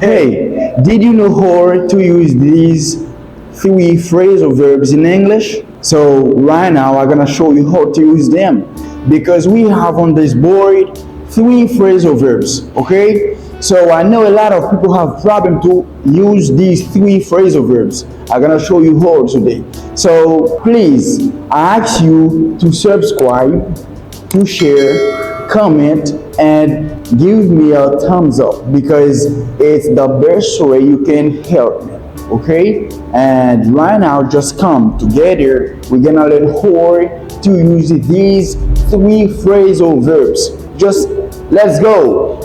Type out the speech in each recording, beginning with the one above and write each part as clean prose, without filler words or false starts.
Hey, did you know how to use these three phrasal verbs in English? So right now I'm gonna show you how to use them because we have on this board three phrasal verbs, okay? So I know a lot of people have problem to use these three phrasal verbs. I'm gonna show you how today. So please, I ask you to subscribe, to share, comment, and give me a thumbs up because it's the best way you can help me, okay? And right now, just come together. We're gonna learn how to use these three phrasal verbs. Just let's go.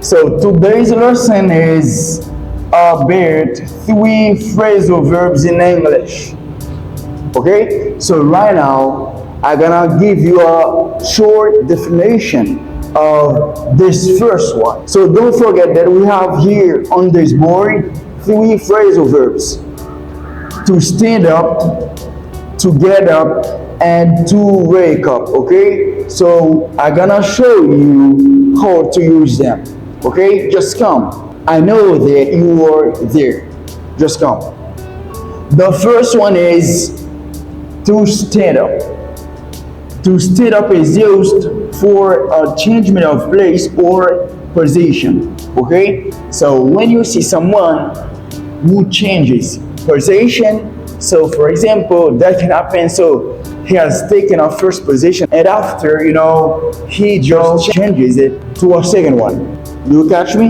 So today's lesson is about three phrasal verbs in English. Okay, so right now I'm gonna give you a short definition of this first one. So don't forget that we have here on this board three phrasal verbs: to stand up, to get up, and to wake up. Okay, so I'm gonna show you how to use them. Okay, just come. I know that you are there. Just come. The first one is to stand up. To stand up is used for a changement of place or position. Okay? So when you see someone who changes position, so for example, that can happen. So he has taken a first position and after, he just changes it to a second one. Do you catch me?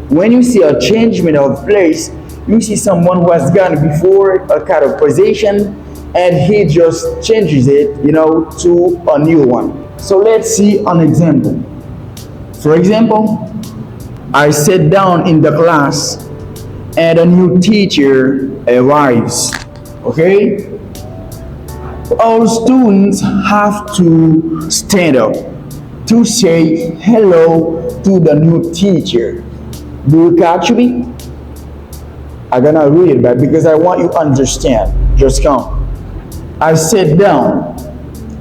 When you see a changement of place, you see someone who has gone before a kind of position and he just changes it, to a new one. So let's see an example. For example, I sit down in the class and a new teacher arrives. Okay? All students have to stand up to say hello to the new teacher. Do you catch me? I'm gonna read it back because I want you to understand. Just come. I sat down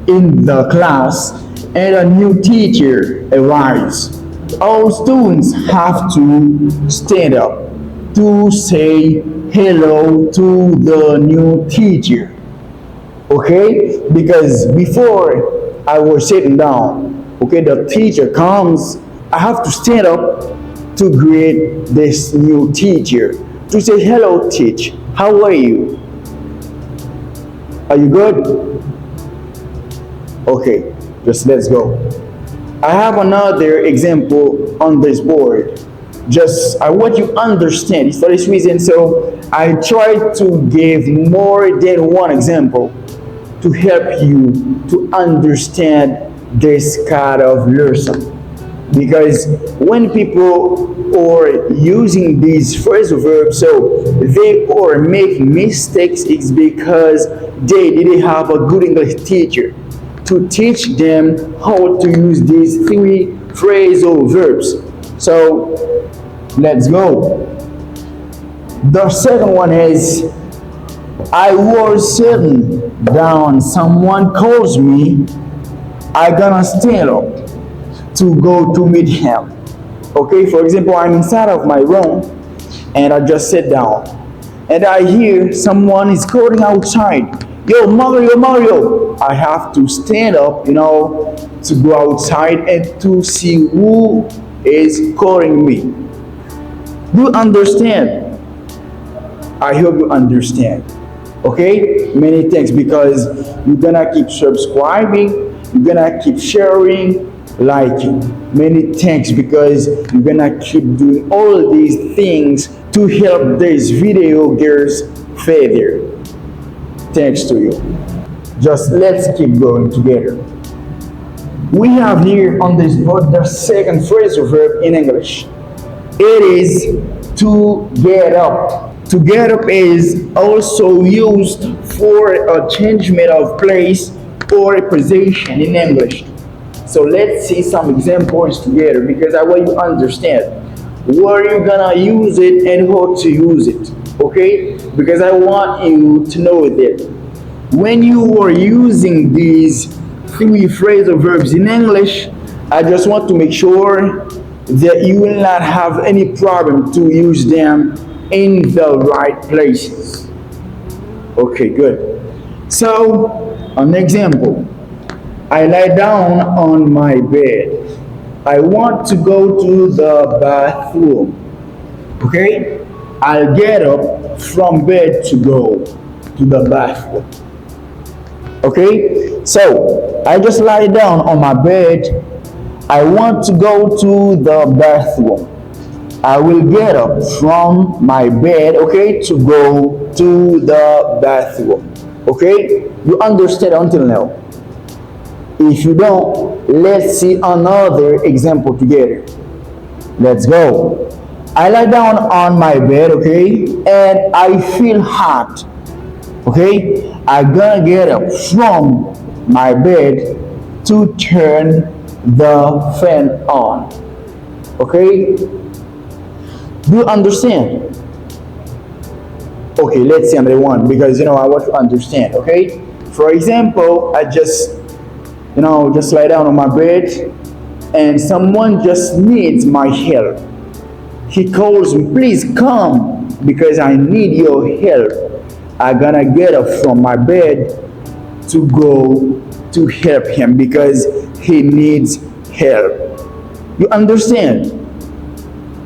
in the class and a new teacher arrives. All students have to stand up to say hello to the new teacher. Okay? Because before I was sitting down, okay, the teacher comes, I have to stand up to greet this new teacher, to say hello, teach. How are you? Are you good? Okay, just let's go. I have another example on this board. Just I want you to understand. It's for this reason, so I try to give more than one example to help you to understand this kind of lesson. Because when people are using these phrasal verbs, so they are making mistakes, it's because they didn't have a good English teacher to teach them how to use these three phrasal verbs. So let's go. The second one is I was sitting down, someone calls me, I gonna stand up to go to meet him. Okay, for example, I'm inside of my room and I just sit down and I hear someone is calling outside, yo Mario, Mario. I have to stand up, to go outside and to see who is calling me. Do you understand? I hope you understand. Okay, many thanks, because you're gonna keep subscribing, you're gonna keep sharing, liking. Many thanks, because you're gonna keep doing all these things to help this video girls further. Thanks to you. Just let's keep going together. We have here on this board the second phrasal verb in English. It is to get up. To get up is also used for a changement of place or a position in English. So let's see some examples together, because I want you to understand where you're gonna use it and how to use it. Okay? Because I want you to know that when you are using these three phrasal verbs in English, I just want to make sure that you will not have any problem to use them in the right places. Okay, good. So, an example. I lie down on my bed. I want to go to the bathroom. Okay? I'll get up from bed to go to the bathroom. Okay? So, I just lie down on my bed. I want to go to the bathroom. I will get up from my bed, okay, to go to the bathroom. Okay? You understand until now? If you don't, let's see another example together. Let's go. I lie down on my bed, okay, and I feel hot. Okay? I'm gonna get up from my bed to turn the fan on. Okay? Do you understand? Okay, let's see another one because I want to understand. Okay? For example, I just lie down on my bed and someone just needs my help. He calls me, please come because I need your help. I'm gonna get up from my bed to go to help him because he needs help. You understand?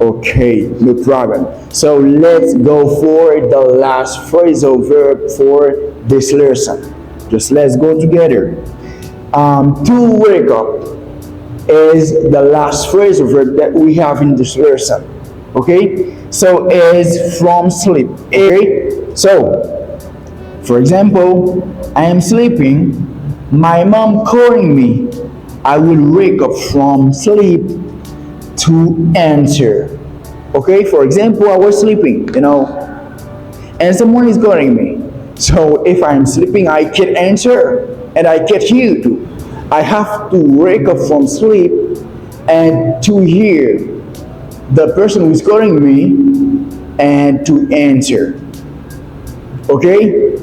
Okay, no problem. So let's go for the last phrasal verb for this lesson. Just let's go together. To wake up is the last phrasal verb that we have in this lesson. Okay, so is from sleep. Okay, so for example, I am sleeping. My mom calling me. I will wake up from sleep to answer. Okay, for example, I was sleeping, and someone is calling me. So if I'm sleeping, I can answer and I can hear too. I have to wake up from sleep and to hear the person who is calling me and to answer. Okay?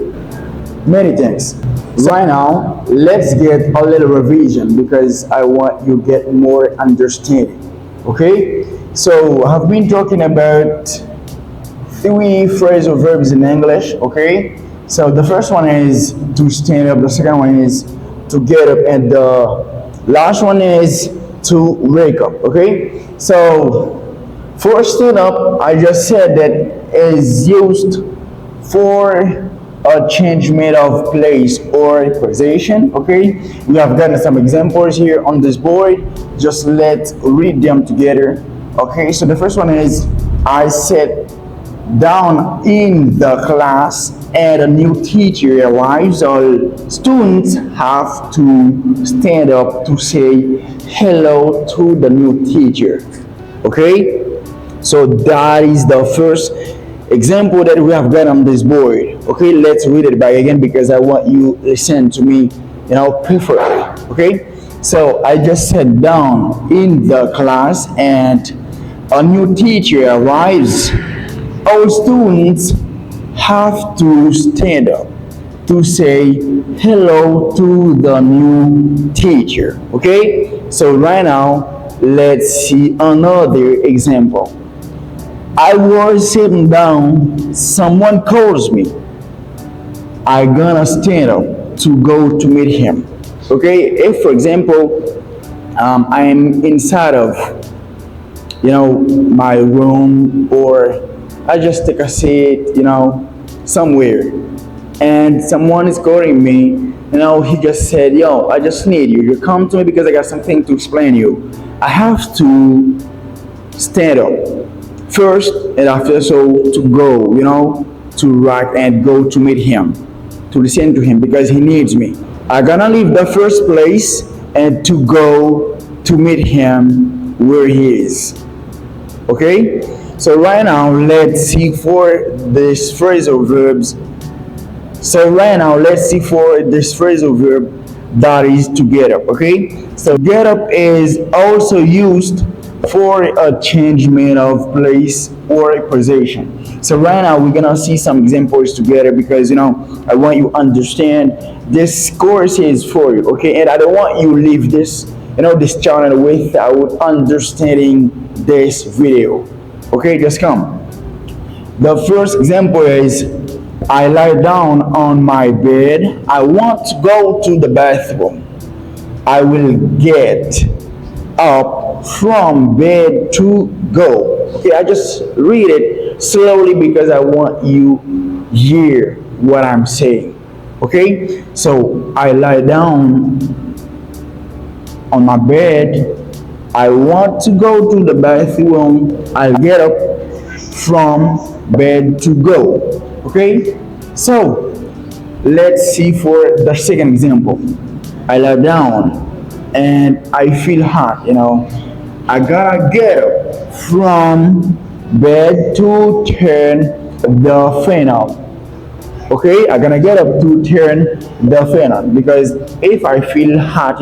Many thanks. Right now, let's get a little revision because I want you to get more understanding. Okay? So, I've been talking about 3 phrasal verbs in English. Okay? So, the first one is to stand up, the second one is to get up, and the last one is to wake up. Okay? So, for stand up, I just said that is used for a changement of place or position. Okay, we have gotten some examples here on this board. Just let's read them together. Okay, so the first one is I sat down in the class and a new teacher arrives. All students have to stand up to say hello to the new teacher. Okay, so that is the first example that we have got on this board. Okay, let's read it back again because I want you to listen to me, perfectly. Okay, so I just sat down in the class and a new teacher arrives. All students have to stand up to say hello to the new teacher. Okay, so right now let's see another example. I was sitting down, someone calls me. I gonna stand up to go to meet him. Okay, if for example, I'm inside of, my room, or I just take a seat, somewhere, and someone is calling me, he just said, yo, I just need you. You come to me because I got something to explain to you. I have to stand up first, and after so to go, to write and go to meet him, to listen to him because he needs me. I'm gonna leave the first place and to go to meet him where he is. Okay? So right now, let's see for this phrasal verbs. So right now, let's see for this phrasal verb that is to get up. Okay? So get up is also used for a changement of place or a position. So right now we're gonna see some examples together because I want you to understand this course is for you, okay? And I don't want you to leave this this channel without understanding this video. Okay, just come. The first example is I lie down on my bed. I want to go to the bathroom. I will get up from bed to go. Okay, I just read it slowly because I want you hear what I'm saying. Okay, so I lie down on my bed. I want to go to the bathroom. I'll get up from bed to go. Okay, so let's see for the second example. I lie down and I feel hot, I gotta get up from bed to turn the fan on. Okay, I'm gonna get up to turn the fan on because if I feel hot,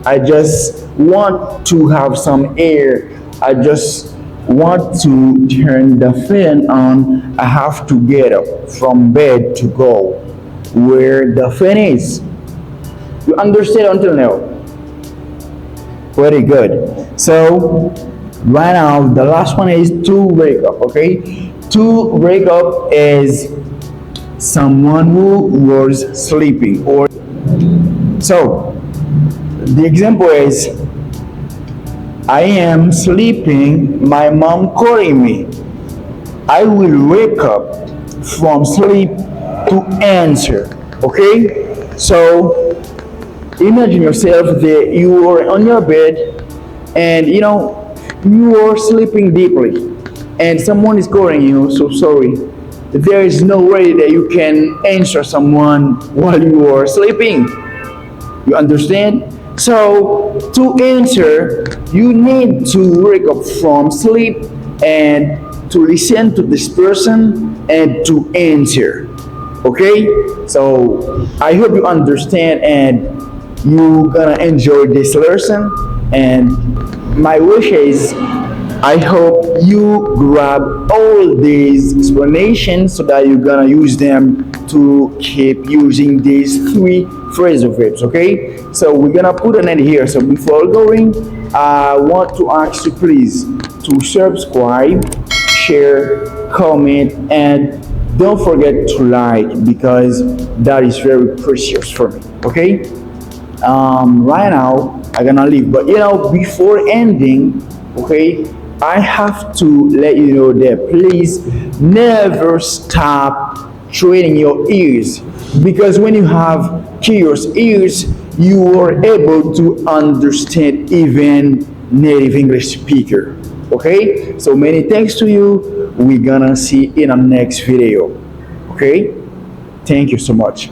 I just want to have some air. I just want to turn the fan on. I have to get up from bed to go where the fan is. You understand until now? Very good. So right now the last one is to wake up. Okay, to wake up is someone who was sleeping, or so the example is I am sleeping, my mom calling me. I will wake up from sleep to answer. Okay, so imagine yourself that you are on your bed and you are sleeping deeply and someone is calling you. So sorry, there is no way that you can answer someone while you are sleeping. You understand? So to answer, you need to wake up from sleep and to listen to this person and to answer. Okay, so I hope you understand and you gonna enjoy this lesson. And my wish is I hope you grab all these explanations so that you're gonna use them to keep using these 3 phrasal verbs. Okay, so we're gonna put an end here. So before going, I want to ask you please to subscribe, share, comment, and don't forget to like because that is very precious for me. Okay, right now I'm gonna leave, but before ending, okay, I have to let you know that please never stop training your ears, because when you have curious ears you are able to understand even native English speaker. Okay, so many thanks to you. We're gonna see in our next video. Okay, thank you so much.